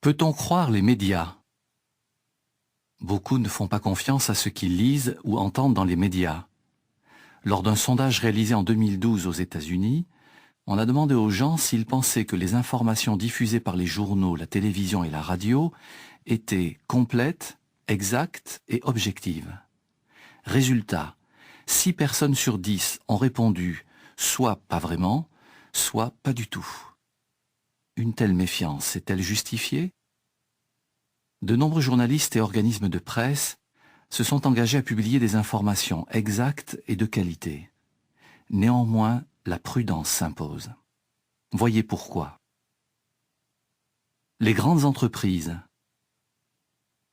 Peut-on croire les médias? Beaucoup ne font pas confiance à ce qu'ils lisent ou entendent dans les médias. Lors d'un sondage réalisé en 2012 aux États-Unis, on a demandé aux gens s'ils pensaient que les informations diffusées par les journaux, la télévision et la radio étaient complètes, exactes et objectives. Résultat, 6 personnes sur 10 ont répondu soit pas vraiment, soit pas du tout. Une telle méfiance est-elle justifiée? De nombreux journalistes et organismes de presse se sont engagés à publier des informations exactes et de qualité. Néanmoins, la prudence s'impose. Voyez pourquoi. Les grandes entreprises.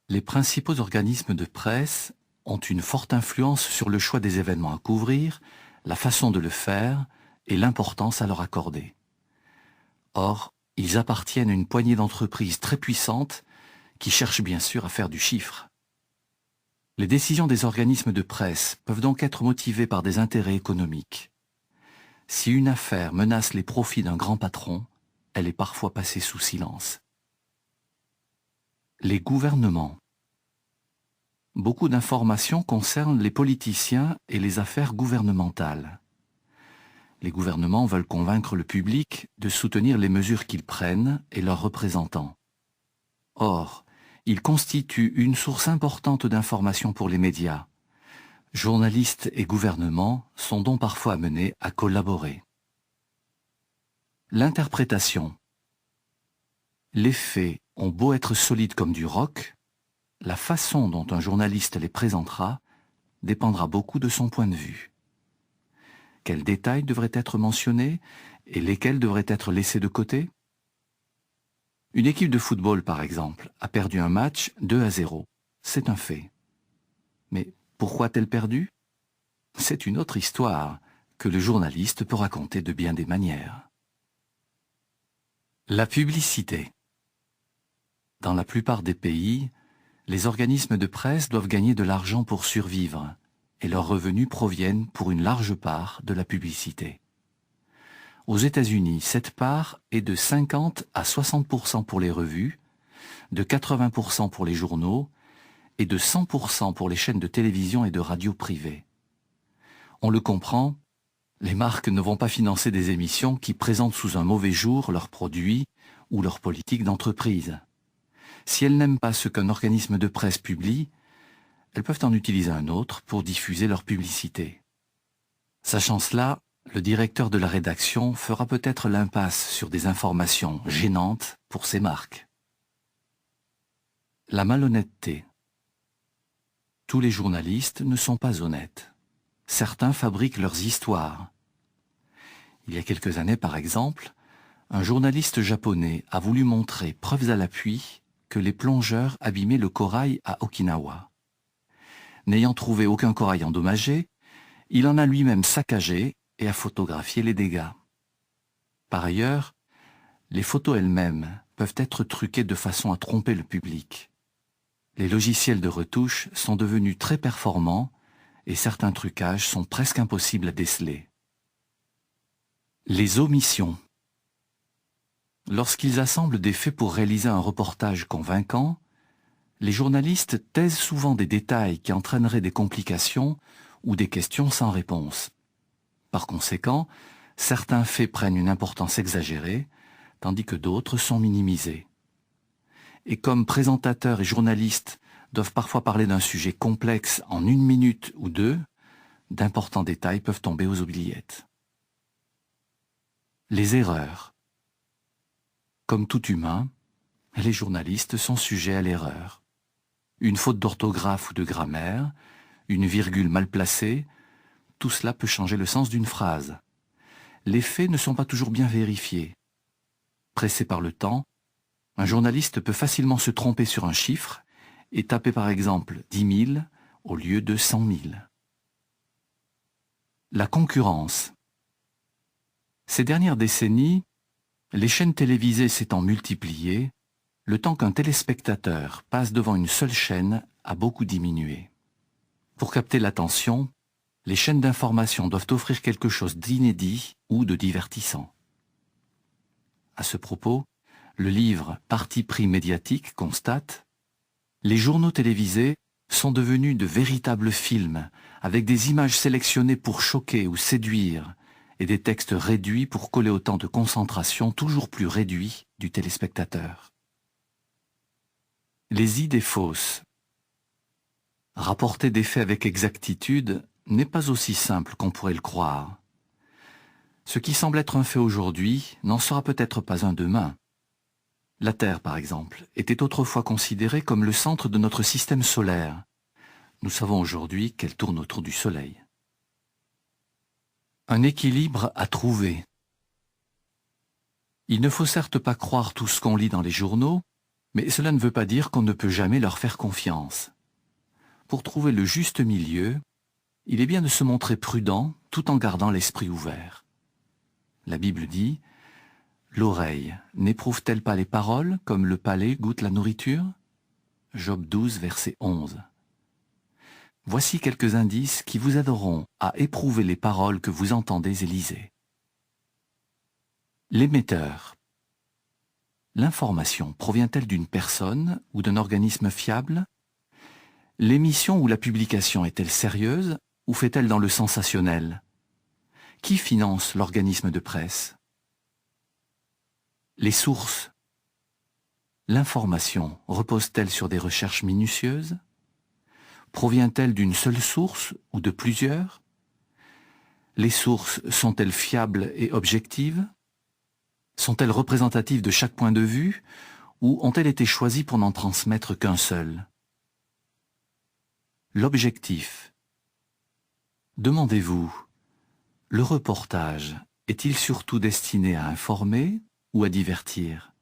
Les principaux organismes de presse ont une forte influence sur le choix des événements à couvrir, la façon de le faire et l'importance à leur accorder. Or, ils appartiennent à une poignée d'entreprises très puissantes qui cherchent bien sûr à faire du chiffre. Les décisions des organismes de presse peuvent donc être motivées par des intérêts économiques. Si une affaire menace les profits d'un grand patron, elle est parfois passée sous silence. Les gouvernements. Beaucoup d'informations concernent les politiciens et les affaires gouvernementales. Les gouvernements veulent convaincre le public de soutenir les mesures qu'ils prennent et leurs représentants. Or, ils constituent une source importante d'informations pour les médias. Journalistes et gouvernements sont donc parfois amenés à collaborer. L'interprétation. Les faits ont beau être solides comme du roc, la façon dont un journaliste les présentera dépendra beaucoup de son point de vue. Quels détails devraient être mentionnés et lesquels devraient être laissés de côté? Une équipe de football, par exemple, a perdu un match 2-0. C'est un fait. Mais pourquoi a-t-elle perdu? C'est une autre histoire que le journaliste peut raconter de bien des manières. La publicité. Dans la plupart des pays, les organismes de presse doivent gagner de l'argent pour survivre, et leurs revenus proviennent pour une large part de la publicité. Aux États-Unis, cette part est de 50 à 60% pour les revues, de 80% pour les journaux et de 100% pour les chaînes de télévision et de radio privées. On le comprend, les marques ne vont pas financer des émissions qui présentent sous un mauvais jour leurs produits ou leur politique d'entreprise. Si elles n'aiment pas ce qu'un organisme de presse publie, elles peuvent en utiliser un autre pour diffuser leur publicité. Sachant cela, le directeur de la rédaction fera peut-être l'impasse sur des informations gênantes pour ses marques. La malhonnêteté. Tous les journalistes ne sont pas honnêtes. Certains fabriquent leurs histoires. Il y a quelques années, par exemple, un journaliste japonais a voulu montrer, preuves à l'appui, que les plongeurs abîmaient le corail à Okinawa. N'ayant trouvé aucun corail endommagé, il en a lui-même saccagé et a photographié les dégâts. Par ailleurs, les photos elles-mêmes peuvent être truquées de façon à tromper le public. Les logiciels de retouche sont devenus très performants et certains trucages sont presque impossibles à déceler. Les omissions. Lorsqu'ils assemblent des faits pour réaliser un reportage convaincant, les journalistes taisent souvent des détails qui entraîneraient des complications ou des questions sans réponse. Par conséquent, certains faits prennent une importance exagérée, tandis que d'autres sont minimisés. Et comme présentateurs et journalistes doivent parfois parler d'un sujet complexe en 1 minute ou 2, d'importants détails peuvent tomber aux oubliettes. Les erreurs. Comme tout humain, les journalistes sont sujets à l'erreur. Une faute d'orthographe ou de grammaire, une virgule mal placée, tout cela peut changer le sens d'une phrase. Les faits ne sont pas toujours bien vérifiés. Pressé par le temps, un journaliste peut facilement se tromper sur un chiffre et taper par exemple 10 000 au lieu de 100 000. La concurrence. Ces dernières décennies, les chaînes télévisées s'étant multipliées, le temps qu'un téléspectateur passe devant une seule chaîne a beaucoup diminué. Pour capter l'attention, les chaînes d'information doivent offrir quelque chose d'inédit ou de divertissant. À ce propos, le livre Parti pris médiatique constate « Les journaux télévisés sont devenus de véritables films, avec des images sélectionnées pour choquer ou séduire, et des textes réduits pour coller au temps de concentration toujours plus réduit du téléspectateur. » Les idées fausses. Rapporter des faits avec exactitude n'est pas aussi simple qu'on pourrait le croire. Ce qui semble être un fait aujourd'hui n'en sera peut-être pas un demain. La Terre, par exemple, était autrefois considérée comme le centre de notre système solaire. Nous savons aujourd'hui qu'elle tourne autour du Soleil. Un équilibre à trouver. Il ne faut certes pas croire tout ce qu'on lit dans les journaux, mais cela ne veut pas dire qu'on ne peut jamais leur faire confiance. Pour trouver le juste milieu, il est bien de se montrer prudent tout en gardant l'esprit ouvert. La Bible dit « L'oreille n'éprouve-t-elle pas les paroles comme le palais goûte la nourriture » Job 12, verset 11. Voici quelques indices qui vous aideront à éprouver les paroles que vous entendez et lisez. L'émetteur. L'information provient-elle d'une personne ou d'un organisme fiable? L'émission ou la publication est-elle sérieuse ou fait-elle dans le sensationnel? Qui finance l'organisme de presse? Les sources. L'information repose-t-elle sur des recherches minutieuses? Provient-elle d'une seule source ou de plusieurs? Les sources sont-elles fiables et objectives? Sont-elles représentatives de chaque point de vue ou ont-elles été choisies pour n'en transmettre qu'un seul? L'objectif. Demandez-vous, le reportage est-il surtout destiné à informer ou à divertir?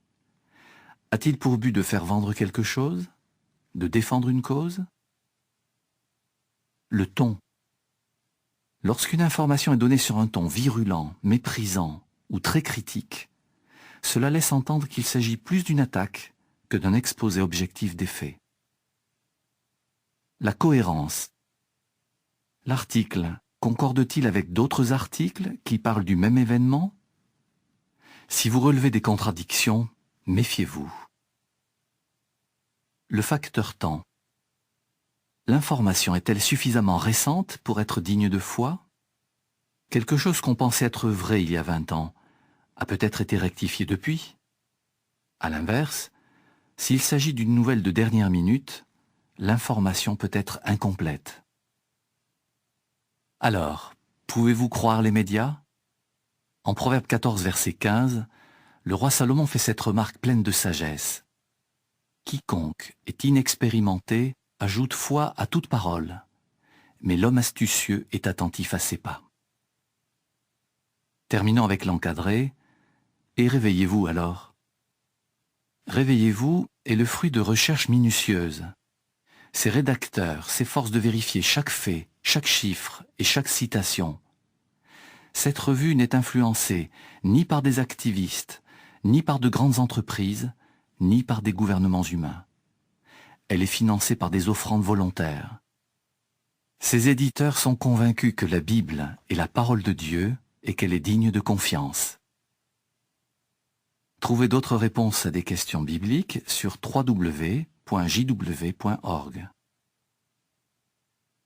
A-t-il pour but de faire vendre quelque chose? De défendre une cause? Le ton. Lorsqu'une information est donnée sur un ton virulent, méprisant ou très critique, cela laisse entendre qu'il s'agit plus d'une attaque que d'un exposé objectif des faits. La cohérence. L'article concorde-t-il avec d'autres articles qui parlent du même événement? Si vous relevez des contradictions, méfiez-vous. Le facteur temps. L'information est-elle suffisamment récente pour être digne de foi? Quelque chose qu'on pensait être vrai il y a 20 ans a peut-être été rectifié depuis. À l'inverse, s'il s'agit d'une nouvelle de dernière minute, l'information peut être incomplète. Alors, pouvez-vous croire les médias? En Proverbe 14, verset 15, le roi Salomon fait cette remarque pleine de sagesse. Quiconque est inexpérimenté ajoute foi à toute parole, mais l'homme astucieux est attentif à ses pas. Terminons avec l'encadré, et réveillez-vous alors. Réveillez-vous est le fruit de recherches minutieuses. Ces rédacteurs s'efforcent de vérifier chaque fait, chaque chiffre et chaque citation. Cette revue n'est influencée ni par des activistes, ni par de grandes entreprises, ni par des gouvernements humains. Elle est financée par des offrandes volontaires. Ces éditeurs sont convaincus que la Bible est la parole de Dieu et qu'elle est digne de confiance. Trouvez d'autres réponses à des questions bibliques sur www.jw.org.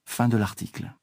Fin de l'article.